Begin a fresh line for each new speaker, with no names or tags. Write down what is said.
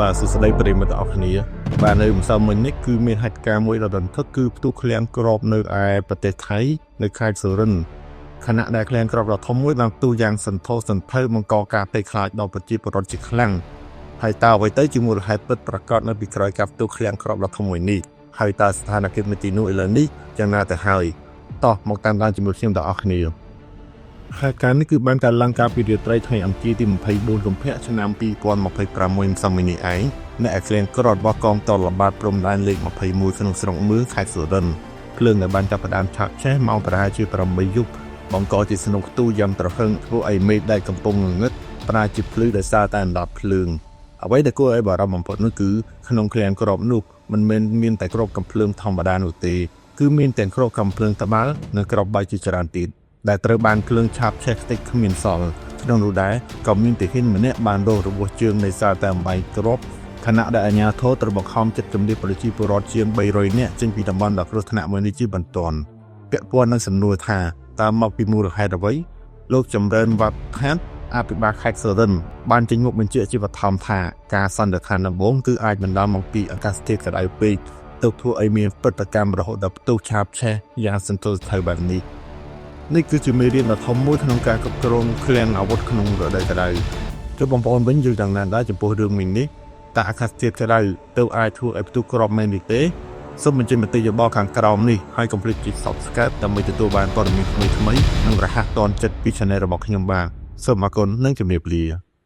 បាទសួស្តីប្រិយមិត្តអរគ្នាបាទនៅម្សិលមិញនេះគឺមានហេតុការណ៍មួយដ៏រន្ធត់គឺផ្ទុះឃ្លាំងគ្រាប់នៅឯប្រទេសថៃនៅខេត្តសុរិន្ទខណៈដែលឃ្លាំងគ្រាប់ដ៏ធំមួយបានផ្ទុះយ៉ាងសន្ធោសន្ធៅបង្កការភ័យខ្លាចដល់ប្រជាពលរដ្ឋជាខ្លាំងហើយតើអ្វីទៅជាមូលហេតុពិតប្រាកដនៅពីក្រោយការផ្ទុះឃ្លាំងគ្រាប់ដ៏ធំមួយនេះហើយតើស្ថានភាពនៅទីនោះឥឡូវនេះយ៉ាងណាទៅហើយតោះមកតាមដានជាមួយខ្ញុំទាំងអស់គ្នាហេតុការណ៍នេះគឺបានកើតឡើងកាលពីរាត្រីថ្ងៃអង្គារទី24កុម្ភៈឆ្នាំ2026ម្សិលមិញនេះឯងនៅឯឃ្លាំងគ្រាប់របស់កងទ័ពល្បាតព្រំដែនលេខ21ក្នុងស្រុកមឿងខេត្តសុរិន្ទភ្លើងដែលបានចាប់ផ្ដើមឆាបឆេះម៉ោងប្រហែលជា8យប់បង្កជាស្នុកផ្ទុះយ៉ាងត្រហឹងធ្វើឲ្យមេឃដែលកំពុងងងឹតប្រែជាភ្លឺដោយសារតែអណ្ដាតភ្លើងអ្វីដែលគួរឲ្យបារម្ភបំផុតនោះគឺក្នុងឃ្លាំងគ្រាប់នោះមិនមែនមានតែគ្រាប់កាំភ្លើងធម្មតានោះទេគឺមានទាំងគ្រាប់កាំភ្លើងត្បាល់និងគ្រាប់បែកជាច្រើនទៀតដែលត្រូវបានភ្លើងឆាបឆេះតិចគ្មានសល់ក្នុងនោះដែរក៏មានទាហានម្នាក់បានរងរបួសជើងដោយសារតែអំបែងគ្រាប់ខណៈដែលអាជ្ញាធរត្រូវបង្ខំចិត្តជំរាបប្រជាពលរដ្ឋជាង300នាក់ចេញពីតំបន់ដ៏គ្រោះថ្នាក់មួយនេះជាបន្ទាន់ពាក់ព័ន្ធនឹងសំណួរថាតើមកពីមូលហេតុអ្វីលោកចម្រើនវត្តខាត់អភិបាលខេត្តសុរិន្ទបានចេញមុខបញ្ជាក់ជាបឋមថាការសន្និដ្ឋានដំបូងគឺអាចបណ្ដាលមកពីអាកាសធាតុក្តៅពេកទៅធ្វើឲ្យមានព្រឹត្តិកម្មរហូតដល់ផ្ទុះឆាបឆេះយ៉ាងសន្ធោសន្ធៅបែបនេះនេះគឺជាមេរៀនដ៏ធំមួយក្នុងការគ្រប់គ្រងឃ្លាំងអាវុធក្នុងរដូវក្តៅចុះបងប្អូនវិញយល់យ៉ាងណាដែរចំពោះរឿងនេះតើអាកាសធាតុក្តៅទៅអាចធ្វើឲ្យផ្ទុះគ្រាប់មែនទេសូមបញ្ចេញមតិយោបល់ខាងក្រោមនេះហើយកុំភ្លេចចុច Subscribe ដើម្បីទទួលបានព័ត៌មានថ្មីៗនិងរហ័សទាន់ចិត្តពី Channel របស់ខ្ញុំបាទសូមអរគុណនិងជម្រាបលា